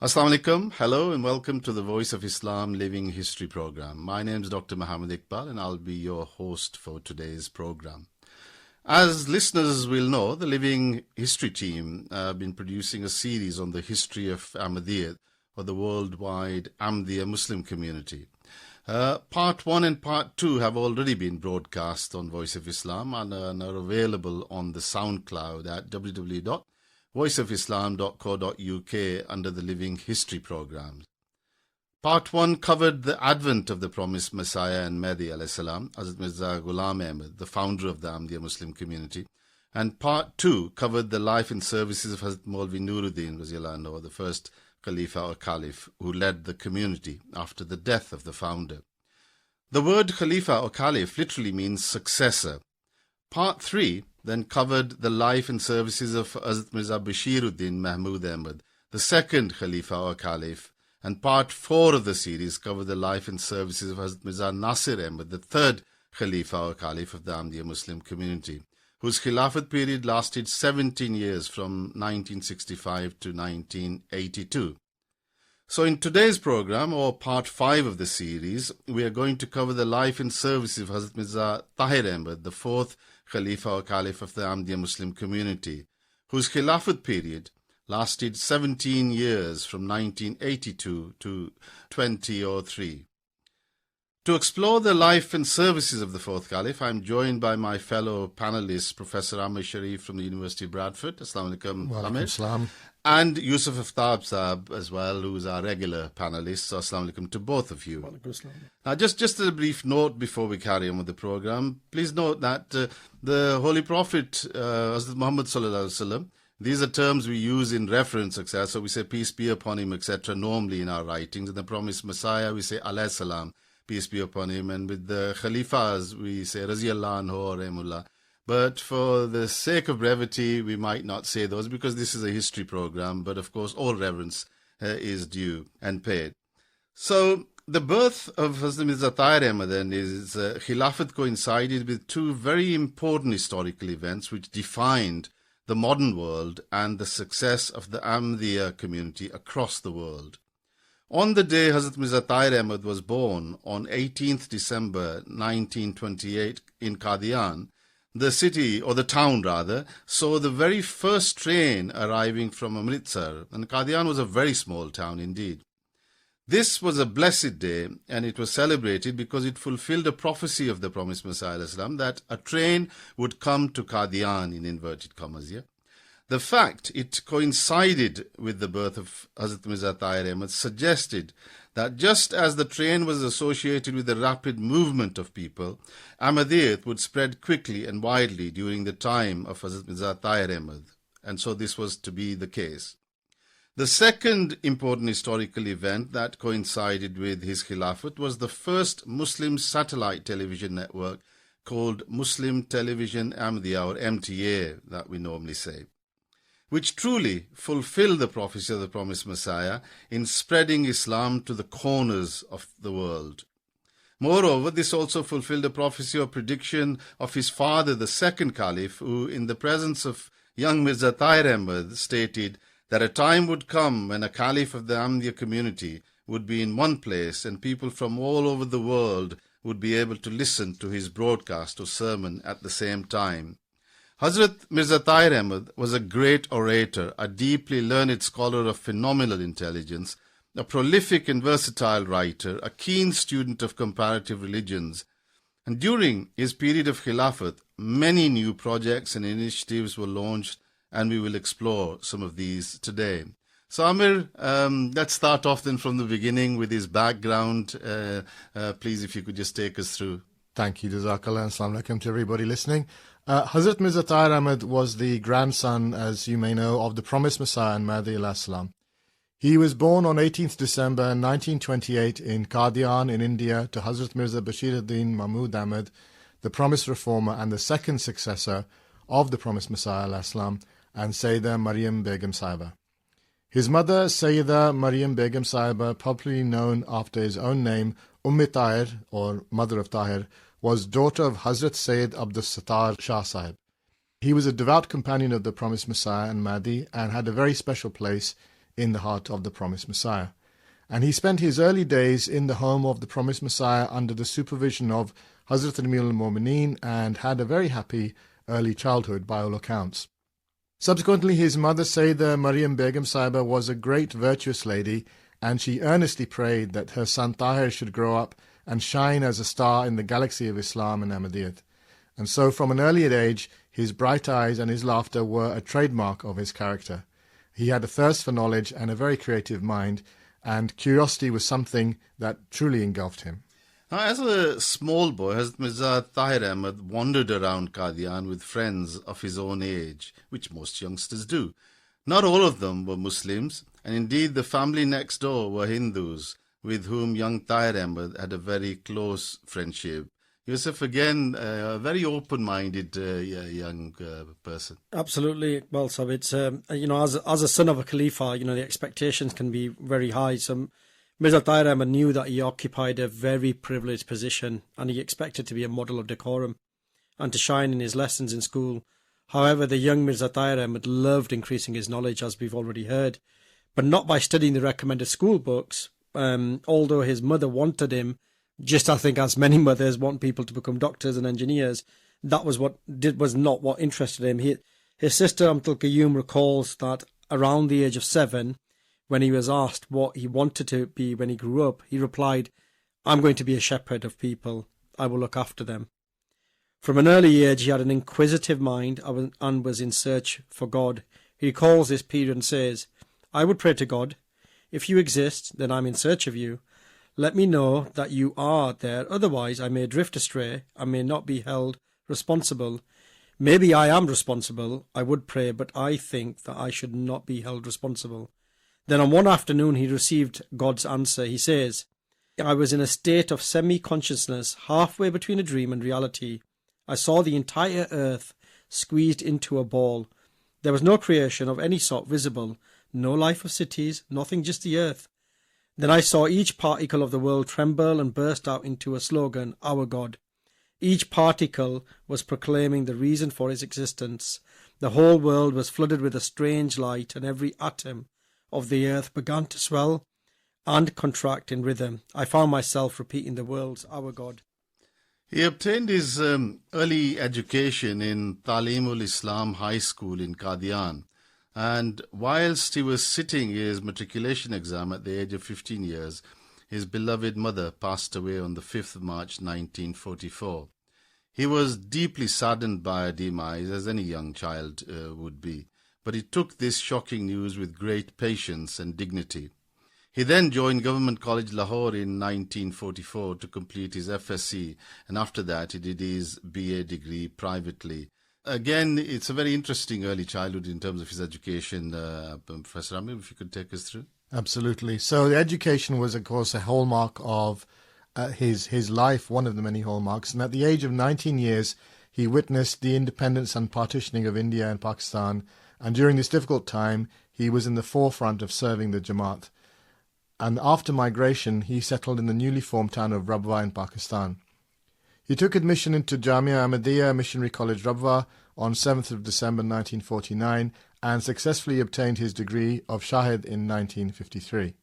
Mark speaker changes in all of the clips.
Speaker 1: Assalamu alaikum, hello and welcome to the Voice of Islam Living History program. My name is Dr. Mohammed Iqbal and I'll be your host for today's program. As listeners will know, the Living History team have been producing a series on the history of Ahmadiyya, or the worldwide Ahmadiyya Muslim community. Part 1 and Part 2 have already been broadcast on Voice of Islam and are available on the SoundCloud at www.voiceofislam.co.uk under the Living History programs. Part 1 covered the advent of the promised Messiah and Mahdi alayhis salam, Hazrat Mirza Ghulam Ahmad, the founder of the Ahmadiyya Muslim community. And Part 2 covered the life and services of Hazrat Maulvi Nuruddin, the first Khalifa or Caliph who led the community after the death of the founder. The word Khalifa or Caliph literally means successor. Part 3 then covered the life and services of Hazrat Mirza Bashiruddin Mahmud Ahmad, the second Khalifa or Caliph, and Part 4 of the series covered the life and services of Hazrat Mirza Nasir Ahmad, the third Khalifa or Caliph of the Ahmadiyya Muslim community, whose Khilafat period lasted 17 years from 1965 to 1982. So in today's program, or Part 5 of the series, we are going to cover the life and services of Hazrat Mirza Tahir Ahmad, the fourth Khalifa or Caliph of the Ahmadiyya Muslim community, whose Khilafat period lasted 17 years from 1982 to 2003. To explore the life and services of the fourth Caliph, I am joined by my fellow panelists, Professor Amir Sharif from the University of Bradford. Assalamu alaikum, Amir. And Yusuf Aftab Saab as well, who is our regular panelist. So assalamu alaikum to both of you. Now, just a brief note before we carry on with the program. Please note that the Holy Prophet, Hazrat Muhammad sallallahu alaihi wasallam, these are terms we use in reference, etc. So we say peace be upon him, etc. normally in our writings. And the promised Messiah, we say alayhi salam, peace be upon him. And with the Khalifas, we say Raziyallah anhu or Rahimullah. But for the sake of brevity, we might not say those because this is a history program. But of course, all reverence is due and paid. So the birth of Hazrat Mirza Tahir Ahmad then is Khilafat coincided with two very important historical events which defined the modern world and the success of the Ahmadiyya community across the world. On the day Hazrat Mirza Tahir Ahmad was born, on 18th December 1928 in Qadian, the city, or the town rather, saw the very first train arriving from Amritsar, and Qadian was a very small town indeed. This was a blessed day, and it was celebrated because it fulfilled a prophecy of the promised Messiah Islam that a train would come to Qadian, in inverted commas. The fact it coincided with the birth of Hazrat Mirza Tahir Ahmad suggested that just as the train was associated with the rapid movement of people, Ahmadiyyat would spread quickly and widely during the time of Hazrat Mirza Tahir Ahmad, and so this was to be the case. The second important historical event that coincided with his Khilafat was the first Muslim satellite television network called Muslim Television Ahmadiyya, or MTA that we normally say, which truly fulfilled the prophecy of the promised Messiah in spreading Islam to the corners of the world. Moreover, this also fulfilled a prophecy or prediction of his father, the second Caliph, who, in the presence of young Mirza Tahir Ahmad, stated that a time would come when a Caliph of the Ahmadiyya community would be in one place and people from all over the world would be able to listen to his broadcast or sermon at the same time. Hazrat Mirza Tahir Ahmad was a great orator, a deeply learned scholar of phenomenal intelligence, a prolific and versatile writer, a keen student of comparative religions. And during his period of Khilafat, many new projects and initiatives were launched, and we will explore some of these today. So Amir, let's start off then from the beginning with his background. Please, if you could just take us through.
Speaker 2: Thank you, Jazakallah. Assalamu alaikum to everybody listening. Hazrat Mirza Tahir Ahmad was the grandson, as you may know, of the promised Messiah and Mahdi alayhis salam. He was born on 18th December 1928 in Qadian in India to Hazrat Mirza Bashiruddin Mahmud Ahmad, the promised reformer and the second successor of the promised Messiah alayhis salam, and Sayyidah Maryam Begum Sahiba. His mother, Sayyidah Maryam Begum Sahiba, popularly known after his own name, Tahir, or Mother of Tahir, was daughter of Hazrat Sayyid Abdus Sattar Shah Sahib. He was a devout companion of the promised Messiah and Mahdi and had a very special place in the heart of the promised Messiah. And he spent his early days in the home of the promised Messiah under the supervision of Hazrat Amir al-Mu'mineen, and had a very happy early childhood by all accounts. Subsequently, his mother Sayyidah Maryam Begum Sahiba was a great virtuous lady, and she earnestly prayed that her son Tahir should grow up and shine as a star in the galaxy of Islam and Ahmadiyyat. And so from an early age, his bright eyes and his laughter were a trademark of his character. He had a thirst for knowledge and a very creative mind, and curiosity was something that truly engulfed him.
Speaker 1: Now, as a small boy, Hazrat Mirza Tahir Ahmad wandered around Qadian with friends of his own age, which most youngsters do. Not all of them were Muslims, and indeed the family next door were Hindus, with whom young Tahir Ahmad had a very close friendship. Yusuf, again, a very open-minded young person.
Speaker 3: Absolutely, Iqbal. So it's, as a son of a Khalifa, the expectations can be very high. So Mirza Tahir Ahmad knew that he occupied a very privileged position, and he expected to be a model of decorum and to shine in his lessons in school. However, the young Mirza Tahir Ahmad loved increasing his knowledge, as we've already heard, but not by studying the recommended school books, although his mother wanted him, just I think as many mothers want people to become doctors and engineers. That was not what interested him. His sister Amtul Qayyum recalls that around the age of 7, when he was asked what he wanted to be when he grew up, he replied, "I'm going to be a shepherd of people. I will look after them." From an early age, he had an inquisitive mind and was in search for God. He recalls this period and says, "I would pray to God, if you exist, then I'm in search of you. Let me know that you are there, otherwise I may drift astray, I may not be held responsible. Maybe I am responsible, I would pray, but I think that I should not be held responsible." Then on one afternoon he received God's answer. He says, "I was in a state of semi-consciousness, halfway between a dream and reality. I saw the entire earth squeezed into a ball. There was no creation of any sort visible, no life of cities, nothing, just the earth. Then I saw each particle of the world tremble and burst out into a slogan, 'Our God.' Each particle was proclaiming the reason for its existence. The whole world was flooded with a strange light, and every atom of the earth began to swell and contract in rhythm. I found myself repeating the words, 'Our God.'"
Speaker 1: He obtained his early education in Talimul Islam High School in Qadian, and whilst he was sitting his matriculation exam at the age of 15 years, his beloved mother passed away on the 5th of March 1944. He was deeply saddened by her demise, as any young child would be, but he took this shocking news with great patience and dignity. He then joined Government College Lahore in 1944 to complete his FSc, and after that he did his BA degree privately. Again, it's a very interesting early childhood in terms of his education. Professor Amir, if you could take us through.
Speaker 2: Absolutely. So the education was, of course, a hallmark of his life, one of the many hallmarks. And at the age of 19 years, he witnessed the independence and partitioning of India and Pakistan. And during this difficult time, he was in the forefront of serving the Jamaat. And after migration, he settled in the newly formed town of Rabwa in Pakistan. He took admission into Jamia Ahmadiyya Missionary College Rabwa on 7th of December 1949 and successfully obtained his degree of Shahid in 1953.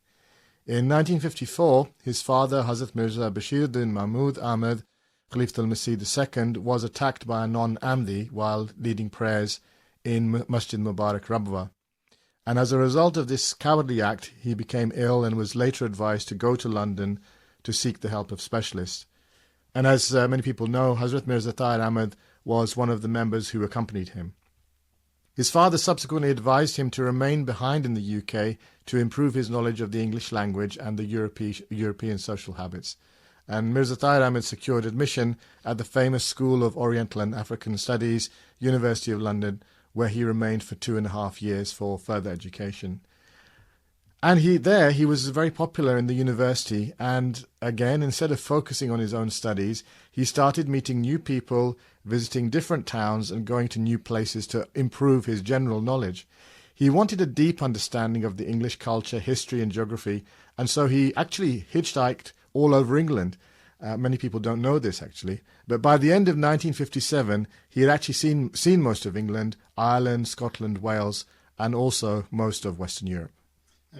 Speaker 2: In 1954, his father, Hazrat Mirza Bashiruddin Mahmud Ahmad, Khalifatul Masih II, was attacked by a non-Ahmadi while leading prayers in Masjid Mubarak Rabwa. And as a result of this cowardly act, he became ill and was later advised to go to London to seek the help of specialists. And as many people know, Hazrat Mirza Tahir Ahmad was one of the members who accompanied him. His father subsequently advised him to remain behind in the UK to improve his knowledge of the English language and the European social habits. And Mirza Tahir Ahmad secured admission at the famous School of Oriental and African Studies, University of London, where he remained for 2.5 years for further education. And he was very popular in the university, and again, instead of focusing on his own studies, he started meeting new people, visiting different towns and going to new places to improve his general knowledge. He wanted a deep understanding of the English culture, history and geography, and so he actually hitchhiked all over England. Many people don't know this, actually. But by the end of 1957, he had actually seen most of England, Ireland, Scotland, Wales, and also most of Western Europe.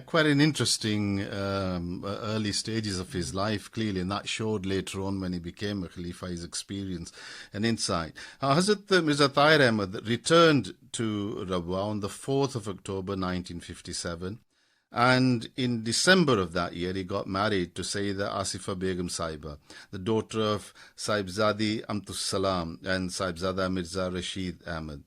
Speaker 1: Quite an interesting early stages of his life, clearly, and that showed later on when he became a Khalifa, his experience and insight. Hazrat Mirza Tahir Ahmad returned to Rabwa on the 4th of October 1957, and in December of that year he got married to Sayyida Asifa Begum Saiba, the daughter of Sahibzadi Amtus Salam and Sahibzada Mirza Rashid Ahmad.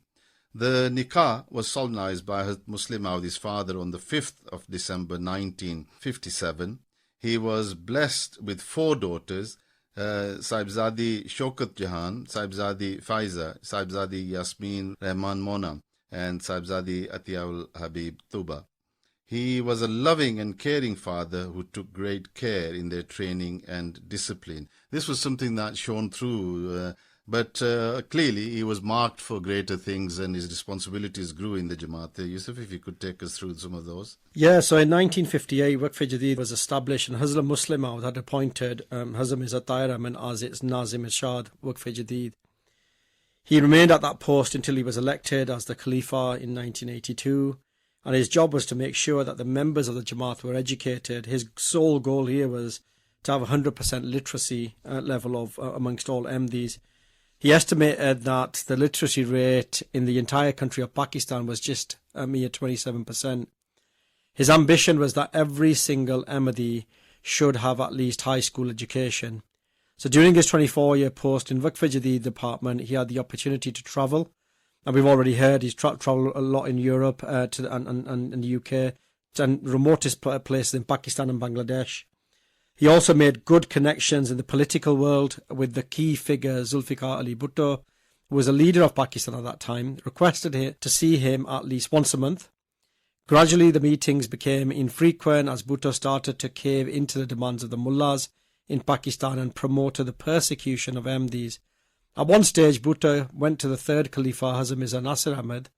Speaker 1: The nikah was solemnized by Hazrat Muslim Maudi's father on the 5th of December 1957. He was blessed with 4 daughters, Sahibzadi Shokat Jahan, Sahibzadi Faiza, Sahibzadi Yasmin Rahman Mona, and Sahibzadi Atiyaul Habib Tuba. He was a loving and caring father who took great care in their training and discipline. This was something that shone through, but clearly he was marked for greater things and his responsibilities grew in the Jamaat. Yusuf, if you could take us through some of those.
Speaker 3: Yeah, so in 1958, Waqf-e-Jadid was established and Hazrat Muslim Maud had appointed Hazrat Mirza Tahir Ahmad as its Nazim Irshad Waqf-e-Jadid. He remained at that post until he was elected as the Khalifa in 1982, and his job was to make sure that the members of the Jamaat were educated. His sole goal here was to have 100% literacy level of amongst all MDs. He estimated that the literacy rate in the entire country of Pakistan was just a mere 27%. His ambition was that every single Ahmadi should have at least high school education. So during his 24-year post in Waqf-e-Jadid department, he had the opportunity to travel. And we've already heard he's travelled a lot in Europe and the UK, and remotest places in Pakistan and Bangladesh. He also made good connections in the political world with the key figure Zulfikar Ali Bhutto, who was a leader of Pakistan at that time, requested him to see him at least once a month. Gradually, the meetings became infrequent as Bhutto started to cave into the demands of the mullahs in Pakistan and promoted the persecution of Ahmadis. At one stage, Bhutto went to the third Khalifa, Hazrat Mirza Nasir Ahmad,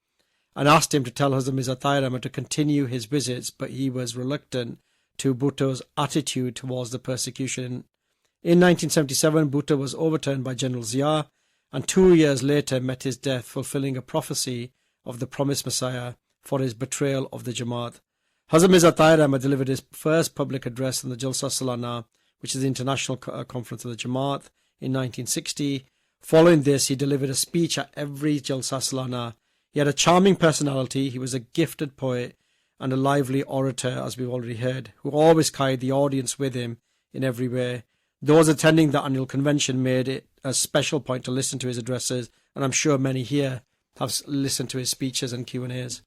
Speaker 3: and asked him to tell Hazrat Mirza Tahir Ahmad to continue his visits, but he was reluctant to Bhutto's attitude towards the persecution. In 1977, Bhutto was overturned by General Zia, and 2 years later met his death, fulfilling a prophecy of the promised Messiah for his betrayal of the Jamaat. Hazrat Mirza Tahir Ahmad delivered his first public address in the Jalsa Salana, which is the International Conference of the Jamaat, in 1960. Following this, he delivered a speech at every Jalsa Salana. He had a charming personality, he was a gifted poet and a lively orator, as we've already heard, who always carried the audience with him in every way. Those attending the annual convention made it a special point to listen to his addresses, and I'm sure many here have listened to his speeches and Q&As.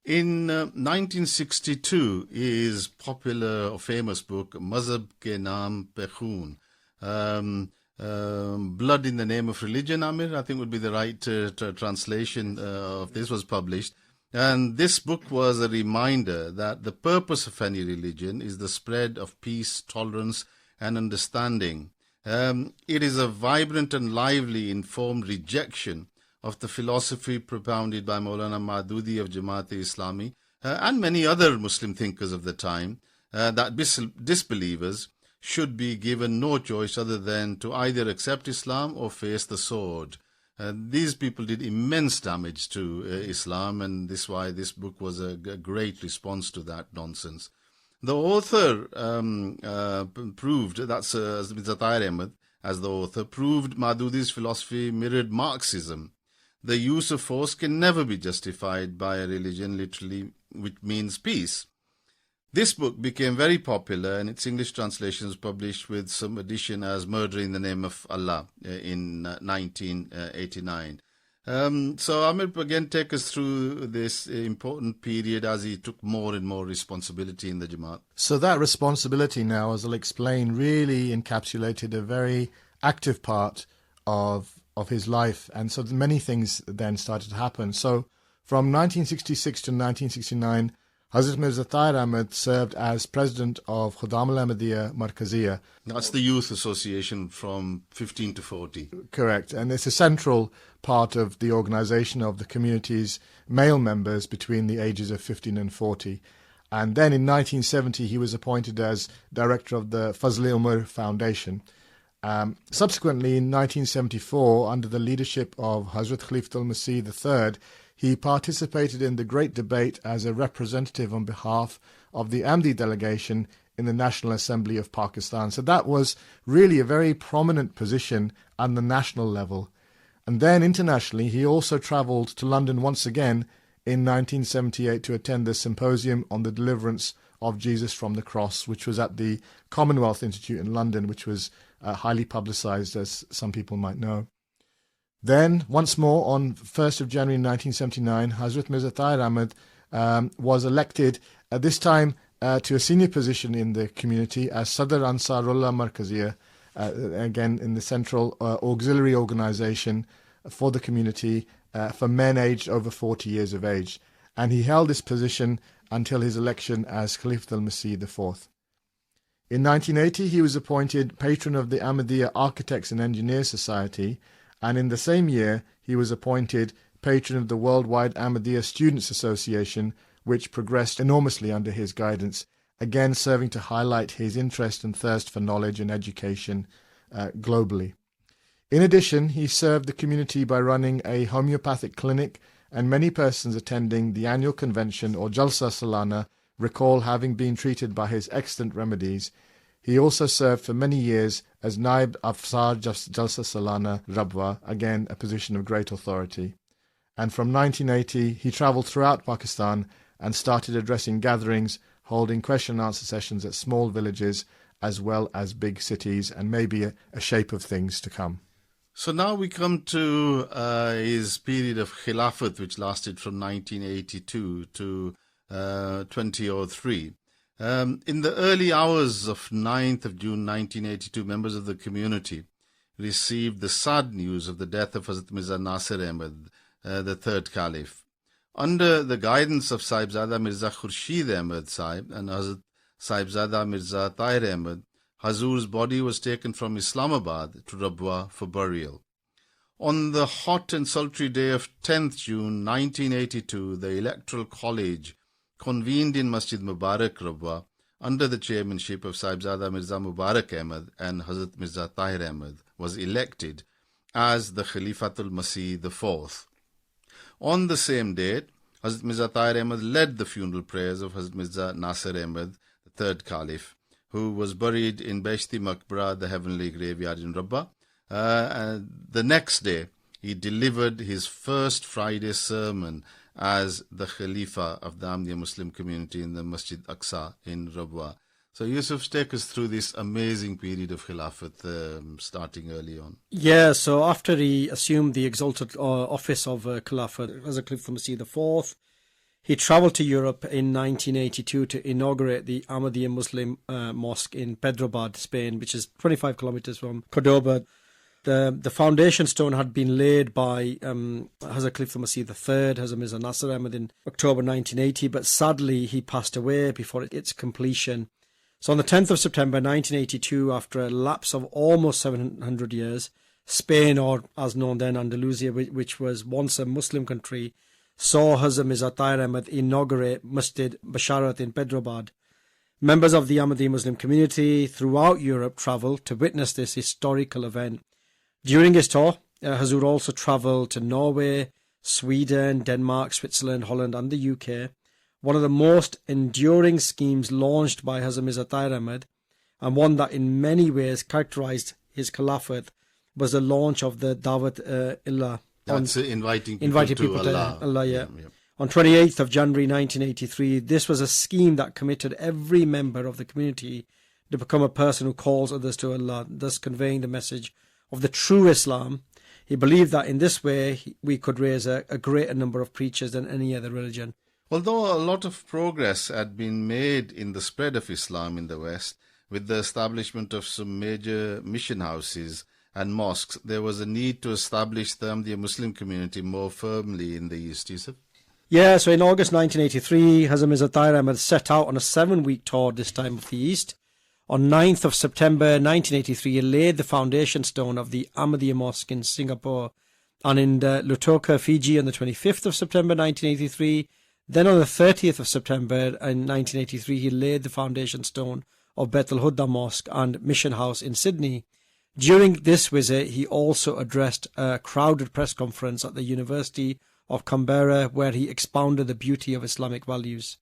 Speaker 1: In 1962, his popular or famous book, Mazhab ke Naam pe Khoon, Blood in the Name of Religion, Amir, I think would be the right translation of this, was published. And this book was a reminder that the purpose of any religion is the spread of peace, tolerance, and understanding. It is a vibrant and lively, informed rejection of the philosophy propounded by Maulana Maududi of Jamaat-e-Islami and many other Muslim thinkers of the time, that disbelievers should be given no choice other than to either accept Islam or face the sword. These people did immense damage to Islam, and this is why this book was a great response to that nonsense. The author proved, that's Mirza Tahir Ahmad, as the author, proved Maududi's philosophy mirrored Marxism. The use of force can never be justified by a religion, literally, which means peace. This book became very popular, and its English translation was published with some addition as Murder in the Name of Allah in 1989. So Amir, again, take us through this important period as he took more and more responsibility in the Jamaat.
Speaker 2: So that responsibility now, as I'll explain, really encapsulated a very active part of his life. And so many things then started to happen. So from 1966 to 1969, Hazrat Mirza Tahir Ahmad served as president of Khudam al-Ahmadiyya Markaziyya.
Speaker 1: That's the youth association from 15 to 40.
Speaker 2: Correct. And it's a central part of the organization of the community's male members between the ages of 15 and 40. And then in 1970, he was appointed as director of the Fazl-e-Umar Foundation. Subsequently, in 1974, under the leadership of Hazrat Khalifatul Masih III, he participated in the Great Debate as a representative on behalf of the Ahmadi delegation in the National Assembly of Pakistan. So that was really a very prominent position on the national level. And then internationally, he also travelled to London once again in 1978 to attend the Symposium on the Deliverance of Jesus from the Cross, which was at the Commonwealth Institute in London, which was highly publicised, as some people might know. Then, once more, on 1st of January 1979, Hazrat Mirza Tahir Ahmad was elected, at this time, to a senior position in the community as Sadr Ansarullah Markaziyya, again in the central auxiliary organisation for the community for men aged over 40 years of age. And he held this position until his election as Khalifatul Masih IV. In 1980, he was appointed patron of the Ahmadiyya Architects and Engineers Society, and in the same year, he was appointed patron of the Worldwide Ahmadiyya Students Association, which progressed enormously under his guidance, again serving to highlight his interest and thirst for knowledge and education globally. In addition, he served the community by running a homeopathic clinic, and many persons attending the annual convention or Jalsa Salana recall having been treated by his excellent remedies. He also served for many years as Naib Afsar Jalsa Salana Rabwa, again a position of great authority. And from 1980, he travelled throughout Pakistan and started addressing gatherings, holding question and answer sessions at small villages as well as big cities, and maybe a shape of things to come.
Speaker 1: So now we come to his period of Khilafat, which lasted from 1982 to 2003. In the early hours of 9th of June 1982, members of the community received the sad news of the death of Hazrat Mirza Nasir Ahmad, the third Caliph. Under the guidance of Sahibzada Mirza Khurshid Ahmad Sahib and Hazrat Sahibzada Mirza Tahir Ahmad, Hazur's body was taken from Islamabad to Rabwa for burial. On the hot and sultry day of 10th June 1982, the Electoral College convened in Masjid Mubarak Rabwa under the chairmanship of Sahibzada Mirza Mubarak Ahmad, and Hazrat Mirza Tahir Ahmad was elected as the Khalifatul Masih IV. On the same date, Hazrat Mirza Tahir Ahmad led the funeral prayers of Hazrat Mirza Nasir Ahmad, the third Caliph, who was buried in Behshti Maqbara, the heavenly graveyard in Rabwa. The next day, he delivered his first Friday sermon as the Khalifa of the Ahmadiyya Muslim community in the Masjid Aqsa in Rabwa. So Yusuf, take us through this amazing period of Khilafat starting early on.
Speaker 3: Yeah, so after he assumed the exalted office of Khilafat as a Khalifa Masih IV, he travelled to Europe in 1982 to inaugurate the Ahmadiyya Muslim mosque in Pedrabad, Spain, which is 25 kilometres from Cordoba. The foundation stone had been laid by Hazrat Khalifa Masih III, Hazrat Mirza Nasir Ahmad, in October 1980, but sadly he passed away before its completion. So on the 10th of September 1982, after a lapse of almost 700 years, Spain, or as known then Andalusia, which was once a Muslim country, saw Hazrat Mirza Tahir Ahmad inaugurate Masjid Basharat in Pedrabad. Members of the Ahmadiyya Muslim community throughout Europe travelled to witness this historical event. During his tour, Hazur also travelled to Norway, Sweden, Denmark, Switzerland, Holland and the UK. One of the most enduring schemes launched by Hazrat Mirza Tahir Ahmad, and one that in many ways characterised his Khilafat, was the launch of the Dawat Illah.
Speaker 1: That's inviting people to Allah.
Speaker 3: Yeah. On 28th of January 1983, this was a scheme that committed every member of the community to become a person who calls others to Allah, thus conveying the message of the true Islam. He believed that in this way we could raise a greater number of preachers than any other religion.
Speaker 1: Although a lot of progress had been made in the spread of Islam in the West, with the establishment of some major mission houses and mosques, there was a need to establish the Ahmadiyya Muslim community more firmly in the East, Yusuf.
Speaker 3: Yeah, so in August 1983, Hazrat Mirza Tahir Ahmad set out on a 7-week tour, this time of the East. On 9th of September 1983, he laid the foundation stone of the Ahmadiyya Mosque in Singapore. And in Lutoka, Fiji, on the 25th of September 1983, then on the 30th of September in 1983, he laid the foundation stone of Beit al-Huda Mosque and Mission House in Sydney. During this visit, he also addressed a crowded press conference at the University of Canberra, where he expounded the beauty of Islamic values.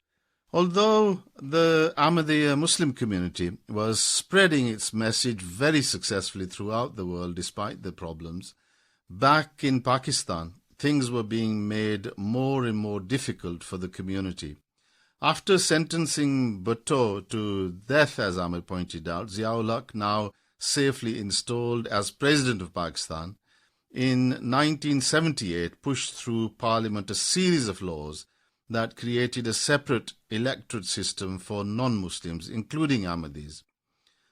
Speaker 1: Although the Ahmadiyya Muslim community was spreading its message very successfully throughout the world despite the problems, back in Pakistan, things were being made more and more difficult for the community. After sentencing Bhutto to death, as Amir pointed out, Ziaul Haq, now safely installed as President of Pakistan, in 1978 pushed through Parliament a series of laws that created a separate electorate system for non-Muslims, including Ahmadis.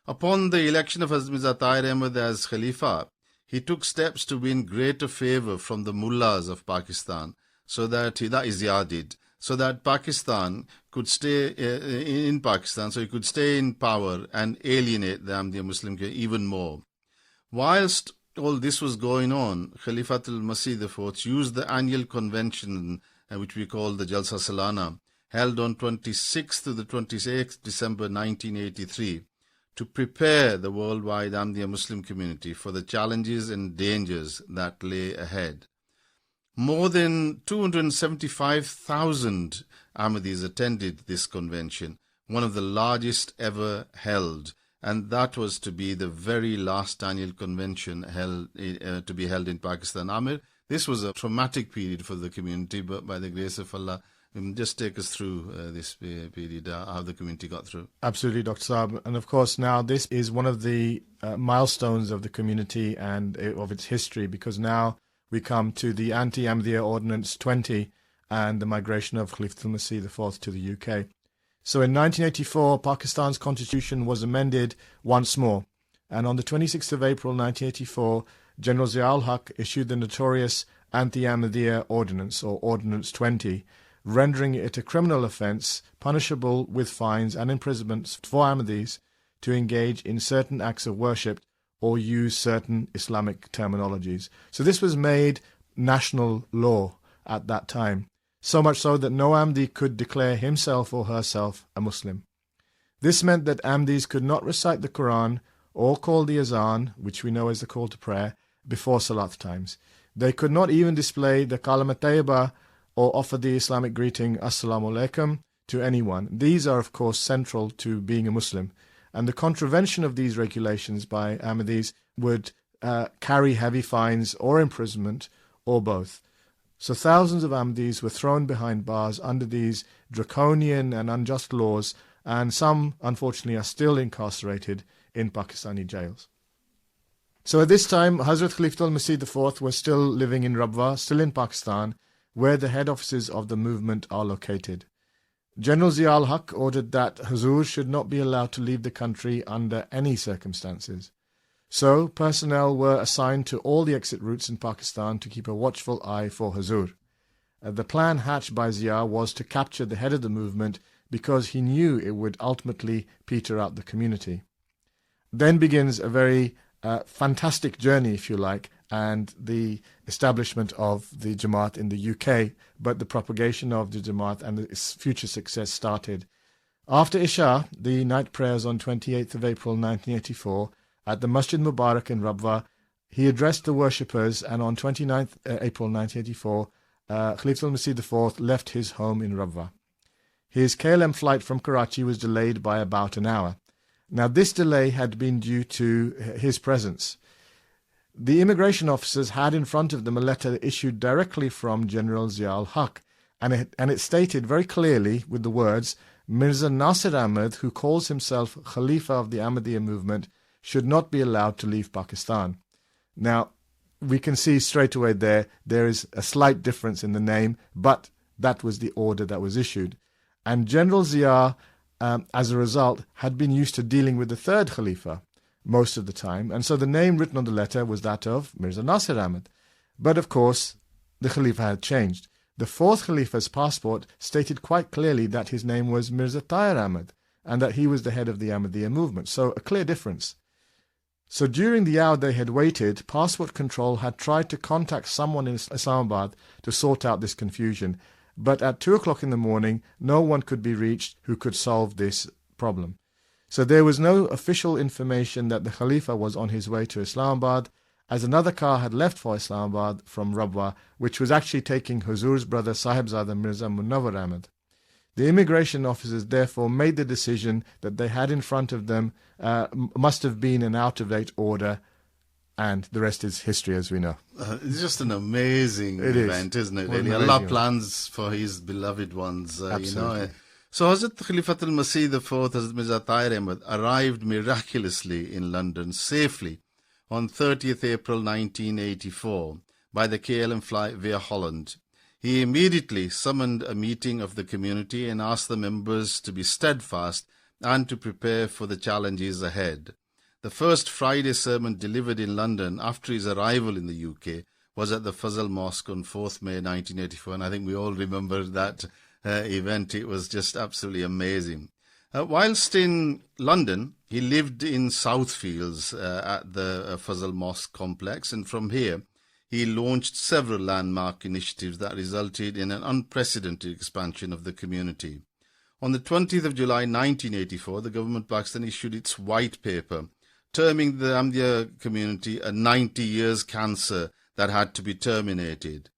Speaker 1: Upon the election of Hazrat Mirza Tahir Ahmad as Khalifa, he took steps to win greater favour from the mullahs of Pakistan, so that Pakistan could stay in Pakistan, so he could stay in power and alienate the Ahmadiyya Muslim community even more. Whilst all this was going on, Khalifatul Masih IV used the annual convention, which we call the Jalsa Salana, held on 26th to the 28th December 1983, to prepare the worldwide Ahmadiyya Muslim community for the challenges and dangers that lay ahead. More than 275,000 Ahmadis attended this convention, one of the largest ever held, and that was to be the very last annual convention to be held in Pakistan. Amir, this was a traumatic period for the community, but by the grace of Allah, just take us through this period, how the community got through.
Speaker 2: Absolutely, Dr. Saab. And of course, now this is one of the milestones of the community and of its history, because now we come to the Anti-Ahmadiyya Ordinance 20 and the migration of Khalifatul Masih IV to the UK. So in 1984, Pakistan's constitution was amended once more. And on the 26th of April 1984, General Ziaul Haq issued the notorious Anti-Ahmadiyya Ordinance, or Ordinance 20, rendering it a criminal offence punishable with fines and imprisonments for Ahmadis to engage in certain acts of worship or use certain Islamic terminologies. So this was made national law at that time, so much so that no Ahmadi could declare himself or herself a Muslim. This meant that Ahmadis could not recite the Quran or call the Azan, which we know as the call to prayer, before Salat times. They could not even display the Kalimat Tayyibah or offer the Islamic greeting Assalamu alaikum to anyone. These are, of course, central to being a Muslim, and the contravention of these regulations by Ahmadis would carry heavy fines or imprisonment, or both. So thousands of Ahmadis were thrown behind bars under these draconian and unjust laws, and some, unfortunately, are still incarcerated in Pakistani jails. So at this time, Hazrat Khalifatul Masih IV was still living in Rabwa, still in Pakistan, where the head offices of the movement are located. General Ziaul Haq ordered that Huzur should not be allowed to leave the country under any circumstances. So personnel were assigned to all the exit routes in Pakistan to keep a watchful eye for Huzur. The plan hatched by Zia was to capture the head of the movement because he knew it would ultimately peter out the community. Then begins a very fantastic journey, if you like, and the establishment of the Jamaat in the UK, but the propagation of the Jamaat and its future success started. After Isha, the night prayers on 28th of April 1984, at the Masjid Mubarak in Rabwa, he addressed the worshippers, and on 29th April 1984, Khalifatul Masih IV left his home in Rabwa. His KLM flight from Karachi was delayed by about an hour. Now, this delay had been due to his presence. The immigration officers had in front of them a letter issued directly from General Ziaul Haq, and it stated very clearly with the words, Mirza Nasir Ahmad, who calls himself Khalifa of the Ahmadiyya movement, should not be allowed to leave Pakistan. Now, we can see straight away there is a slight difference in the name, but that was the order that was issued. And General Zia, as a result, had been used to dealing with the third Khalifa most of the time, and so the name written on the letter was that of Mirza Nasir Ahmad. But of course, the Khalifa had changed. The fourth Khalifa's passport stated quite clearly that his name was Mirza Tahir Ahmad, and that he was the head of the Ahmadiyya movement, so a clear difference. So during the hour they had waited, Passport Control had tried to contact someone in Islamabad to sort out this confusion, but at 2 o'clock in the morning, no one could be reached who could solve this problem. So there was no official information that the Khalifa was on his way to Islamabad, as another car had left for Islamabad from Rabwa, which was actually taking Huzur's brother Sahibzada Mirza Munawwar Ahmad. The immigration officers therefore made the decision that they had in front of them must have been an out-of-date order, and the rest is history, as we know.
Speaker 1: It's just an amazing event, isn't it? Really, Allah plans for His beloved ones.
Speaker 2: Absolutely.
Speaker 1: So Hazrat Khalifatul Masih IV, Hazrat Mirza Tahir Ahmad, arrived miraculously in London safely on 30th April 1984 by the KLM flight via Holland. He immediately summoned a meeting of the community and asked the members to be steadfast and to prepare for the challenges ahead. The first Friday sermon delivered in London after his arrival in the UK was at the Fazal Mosque on 4th May 1984, and I think we all remember that event. It was just absolutely amazing. Whilst in London, he lived in Southfields at the Fazal Mosque complex, and from here he launched several landmark initiatives that resulted in an unprecedented expansion of the community. On the 20th of July 1984, the government of Pakistan issued its white paper, terming the Ahmadiyya community a 90 years cancer that had to be terminated.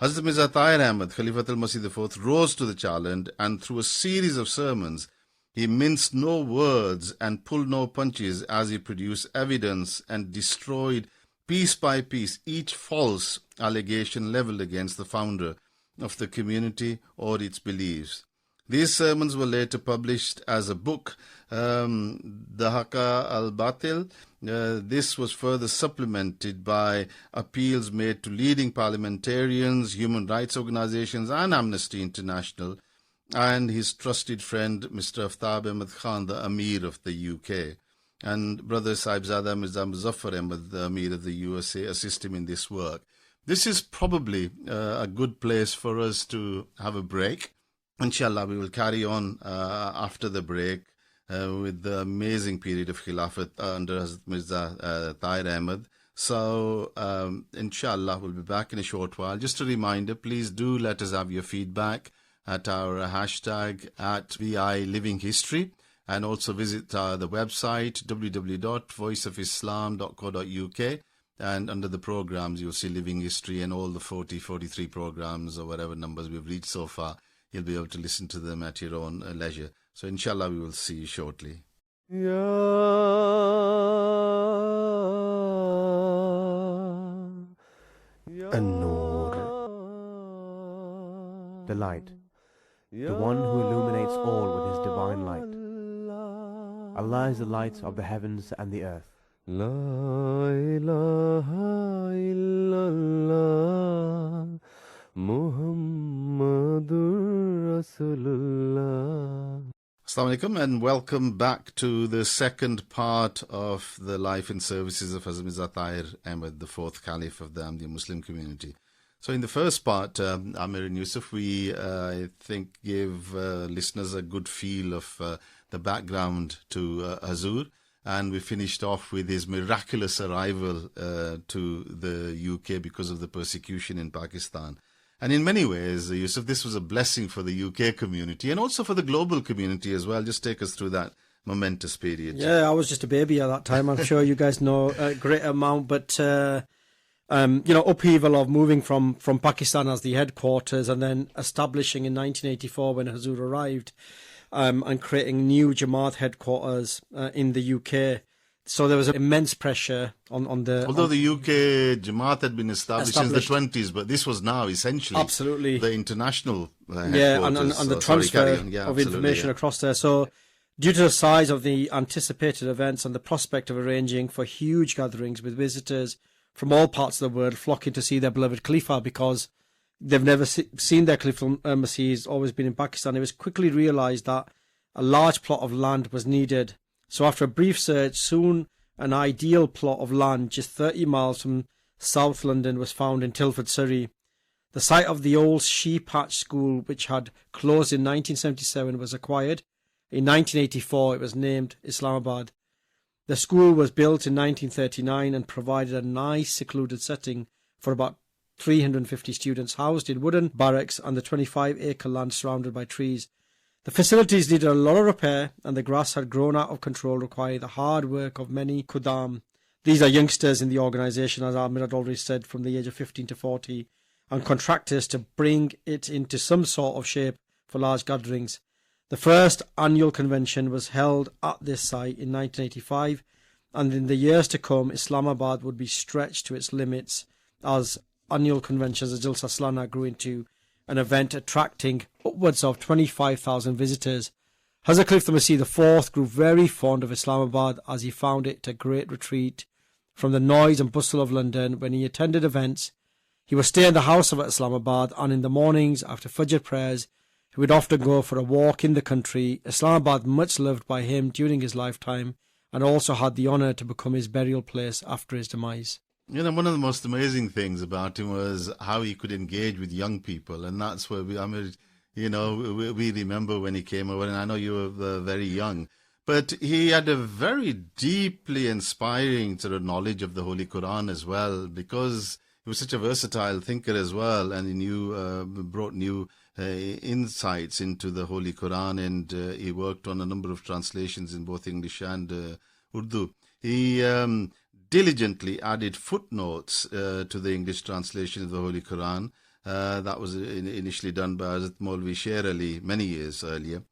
Speaker 1: Hazrat Mirza Tahir Ahmad, Khalifatul Masih IV, rose to the challenge, and through a series of sermons, he minced no words and pulled no punches as he produced evidence and destroyed piece by piece each false allegation leveled against the founder of the community or its beliefs. These sermons were later published as a book, Dahaka al-Batil. This was further supplemented by appeals made to leading parliamentarians, human rights organizations and Amnesty International, and his trusted friend Mr. Aftab Ahmad Khan, the Amir of the UK. And Brother Sahibzada Mirza Muzaffar Ahmad, the Amir of the USA, assist him in this work. This is probably a good place for us to have a break. Inshallah, we will carry on after the break with the amazing period of Khilafat under Hazrat Mirza Tahir Ahmad. So, inshallah, we'll be back in a short while. Just a reminder, please do let us have your feedback at our hashtag at VI Living History. And also visit the website www.voiceofislam.co.uk, and under the programs you'll see Living History and all the 43 programs or whatever numbers we've reached so far. You'll be able to listen to them at your own leisure. So inshallah we will see you shortly.
Speaker 4: An-Nur, the light, the one who illuminates all with his divine light. Allah is the light of the heavens and the earth. La ilaha illallah Muhammadur Rasulullah.
Speaker 1: Assalamu alaikum and welcome back to the second part of the life and services of Hazrat Mirza Tahir Ahmad, the fourth Caliph of the Ahmadiyya Muslim community. So in the first part, Amir and Yusuf, we, I think, gave listeners a good feel of the background to Huzur, and we finished off with his miraculous arrival to the UK because of the persecution in Pakistan. And in many ways, Yusuf, this was a blessing for the UK community and also for the global community as well. Just take us through that momentous period.
Speaker 3: Yeah, I was just a baby at that time. I'm sure you guys know a great amount, but upheaval of moving from Pakistan as the headquarters and then establishing in 1984 when Huzur arrived, and creating new Jamaat headquarters in the UK. So there was immense pressure on the...
Speaker 1: Although the UK Jamaat had been established since the 20s, but this was now essentially
Speaker 3: absolutely
Speaker 1: the international headquarters.
Speaker 3: Yeah, and the transfer of information across there. So due to the size of the anticipated events and the prospect of arranging for huge gatherings with visitors from all parts of the world flocking to see their beloved Khalifa because they've never seen their Khalifa Masih, he's always been in Pakistan, it was quickly realised that a large plot of land was needed. So after a brief search, soon an ideal plot of land just 30 miles from South London was found in Tilford, Surrey. The site of the old Sheep Hatch School, which had closed in 1977, was acquired. In 1984, it was named Islamabad. The school was built in 1939 and provided a nice secluded setting for about 350 students housed in wooden barracks and the 25-acre land surrounded by trees. The facilities needed a lot of repair and the grass had grown out of control, requiring the hard work of many Khuddam. These are youngsters in the organisation, as Amir had already said, from the age of 15 to 40, and contractors to bring it into some sort of shape for large gatherings. The first annual convention was held at this site in 1985, and in the years to come, Islamabad would be stretched to its limits as annual conventions as Jalsa Salana grew into an event attracting upwards of 25,000 visitors. Hazrat Khalifa Masih IV grew very fond of Islamabad as he found it a great retreat from the noise and bustle of London. When he attended events, he would stay in the house of Islamabad, and in the mornings after Fajr prayers, he would often go for a walk in the country. Islamabad, much loved by him during his lifetime, and also had the honour to become his burial place after his demise.
Speaker 1: You know, one of the most amazing things about him was how he could engage with young people, and that's where we remember when he came over, and I know you were very young, but he had a very deeply inspiring sort of knowledge of the Holy Quran as well, because he was such a versatile thinker as well, and he brought new insights into the Holy Quran, and he worked on a number of translations in both English and Urdu. He diligently added footnotes to the English translation of the Holy Quran. That was initially done by Hazrat Maulvi Sher Ali many years earlier,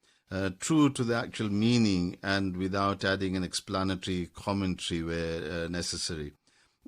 Speaker 1: true to the actual meaning and without adding an explanatory commentary where necessary.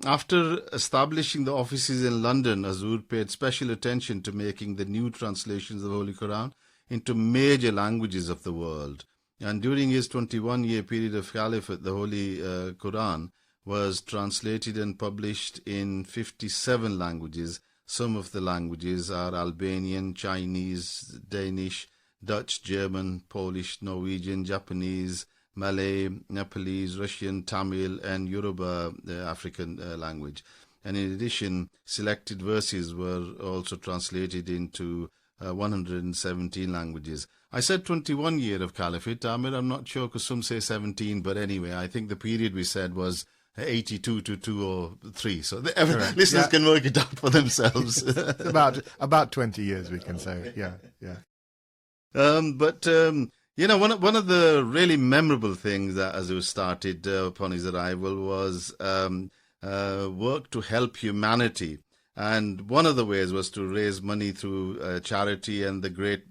Speaker 1: After establishing the offices in London, Hazur paid special attention to making the new translations of the Holy Quran into major languages of the world. And during his 21-year period of caliphate, the Holy Quran was translated and published in 57 languages. Some of the languages are Albanian, Chinese, Danish, Dutch, German, Polish, Norwegian, Japanese, Malay, Nepalese, Russian, Tamil, and Yoruba, the African language. And in addition, selected verses were also translated into 117 languages. I said 21 year of caliphate, Amir. I'm not sure because some say 17, but anyway, I think the period we said was 82 to 203. So listeners can work it out for themselves.
Speaker 2: about 20 years, we can say. Yeah.
Speaker 1: You know, one of the really memorable things that Azur started upon his arrival was work to help humanity. And one of the ways was to raise money through charity and the great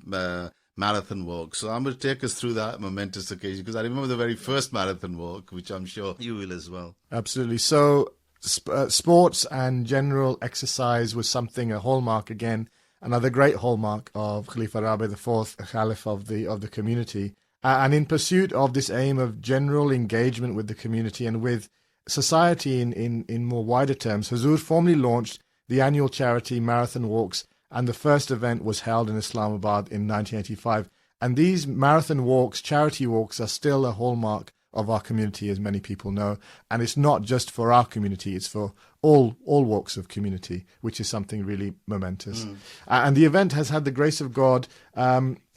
Speaker 1: marathon walk. So I'm going to take us through that momentous occasion, because I remember the very first marathon walk, which I'm sure you will as well.
Speaker 2: Absolutely. So sports and general exercise was something, a hallmark again, another great hallmark of Khalifa Rabi IV, Caliph of the community. And in pursuit of this aim of general engagement with the community and with society in more wider terms, Hazur formally launched the annual charity marathon walks, and the first event was held in Islamabad in 1985. And these marathon walks, charity walks, are still a hallmark of our community, as many people know. And it's not just for our community, it's for all walks of community, which is something really momentous. And the event has had the grace of God,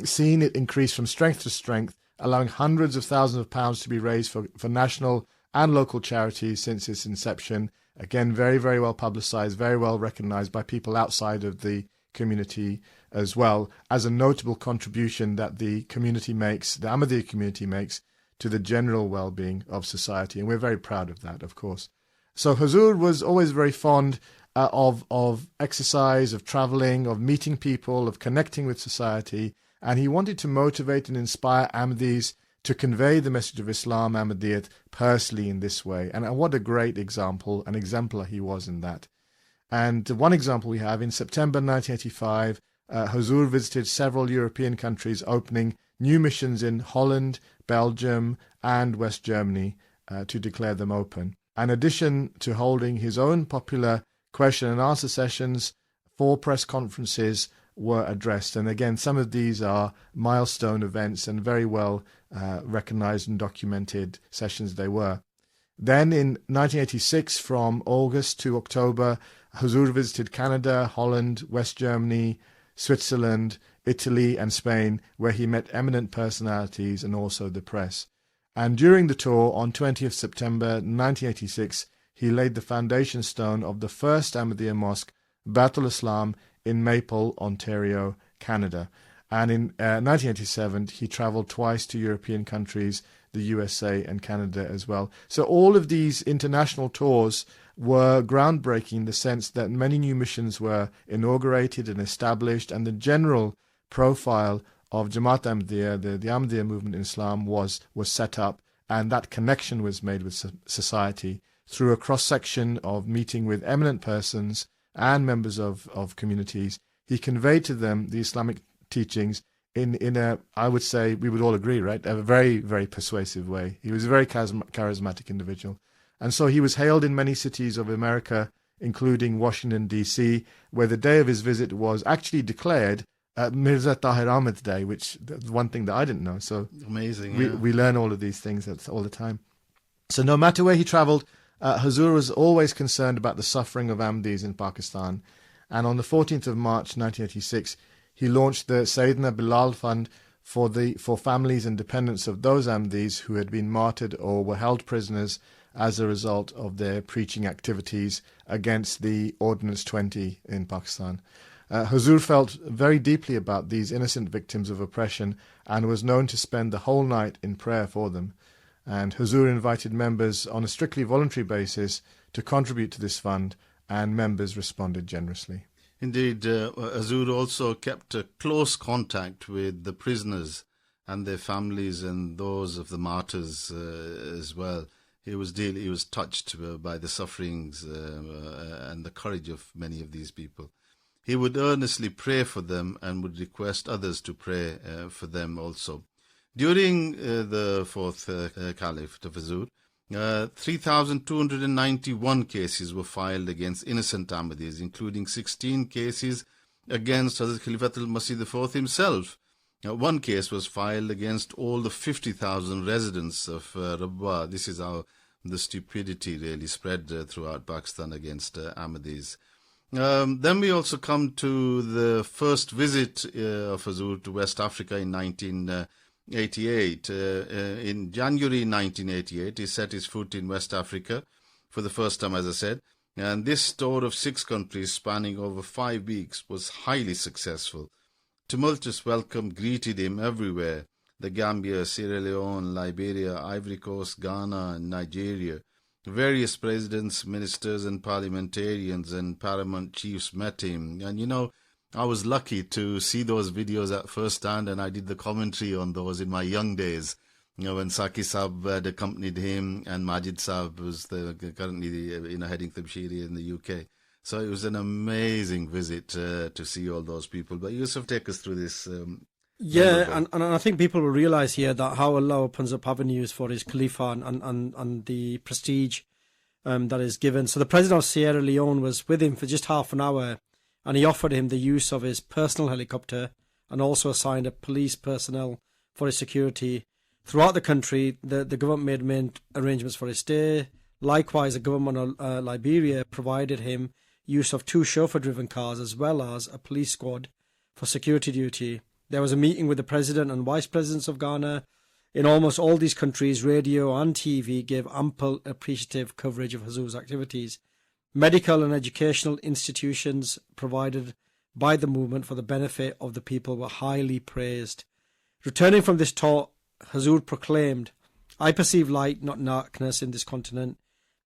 Speaker 2: seen it increase from strength to strength, allowing hundreds of thousands of pounds to be raised for national and local charities since its inception. Again, very, very well publicized, very well recognized by people outside of the community as well, as a notable contribution that the community makes, the Ahmadiyya community makes, to the general well-being of society. And we're very proud of that, of course. So Hazur was always very fond of exercise, of traveling, of meeting people, of connecting with society. And he wanted to motivate and inspire Ahmadis to convey the message of Islam, Ahmadiyyat, personally in this way. And what a great example, an exemplar he was in that. And one example we have, in September 1985, Hazur visited several European countries, opening new missions in Holland, Belgium, and West Germany to declare them open. In addition to holding his own popular question and answer sessions, 4 press conferences were addressed. And again, some of these are milestone events and very well recognized and documented sessions they were. Then in 1986, from August to October, Hazur visited Canada, Holland, West Germany, Switzerland, Italy and Spain, where he met eminent personalities and also the press. And during the tour, on 20th September 1986, he laid the foundation stone of the first Ahmadiyya mosque, Baitul Islam, in Maple, Ontario, Canada. And in 1987, he traveled twice to European countries, the USA and Canada as well. So all of these international tours were groundbreaking in the sense that many new missions were inaugurated and established, and the general profile of Jamaat Ahmadiyya, the Ahmadiyya movement in Islam, was set up, and that connection was made with society through a cross-section of meeting with eminent persons and members of communities. He conveyed to them the Islamic teachings in a, I would say, we would all agree, right, a very, very persuasive way. He was a very charismatic individual. And so he was hailed in many cities of America, including Washington, D.C., where the day of his visit was actually declared Mirza Tahir Ahmad's Day, which is one thing that I didn't know. So
Speaker 1: amazing.
Speaker 2: We learn all of these things all the time. So no matter where he traveled, Huzur was always concerned about the suffering of Ahmadis in Pakistan. And on the 14th of March 1986, he launched the Sayyidina Bilal Fund for families and dependents of those Ahmadis who had been martyred or were held prisoners as a result of their preaching activities against the Ordinance 20 in Pakistan. Huzur felt very deeply about these innocent victims of oppression and was known to spend the whole night in prayer for them. And Huzur invited members on a strictly voluntary basis to contribute to this fund, and members responded generously.
Speaker 1: Indeed, Huzur also kept a close contact with the prisoners and their families and those of the martyrs as well. He was touched by the sufferings and the courage of many of these people. He would earnestly pray for them and would request others to pray for them also. During the fourth Caliphate of Huzur, 3,291 cases were filed against innocent Ahmadis, including 16 cases against Hazrat Khalifatul Masih IV himself. One case was filed against all the 50,000 residents of Rabwa. This is how the stupidity really spread throughout Pakistan against Ahmadis. Then we also come to the first visit of Huzur to West Africa in 1988. In January 1988, he set his foot in West Africa for the first time, as I said, and this tour of 6 countries spanning over 5 weeks was highly successful. Tumultuous welcome greeted him everywhere: the Gambia, Sierra Leone, Liberia, Ivory Coast, Ghana, and Nigeria. Various presidents, ministers, and parliamentarians and paramount chiefs met him. And I was lucky to see those videos at first hand, and I did the commentary on those in my young days. When Saki Saab had accompanied him, and Majid Saab was currently heading Tabshiri in the UK. So it was an amazing visit to see all those people. But Yusuf, take us through this.
Speaker 3: And I think people will realise here that how Allah opens up avenues for his Khalifa and the prestige that is given. So the President of Sierra Leone was with him for just half an hour, and he offered him the use of his personal helicopter and also assigned a police personnel for his security. Throughout the country, the government made arrangements for his stay. Likewise, the government of Liberia provided him use of 2 chauffeur-driven cars as well as a police squad for security duty. There was a meeting with the President and Vice Presidents of Ghana. In almost all these countries, radio and TV gave ample appreciative coverage of Huzur's activities. Medical and educational institutions provided by the movement for the benefit of the people were highly praised. Returning from this tour, Huzur proclaimed, "I perceive light, not darkness, in this continent.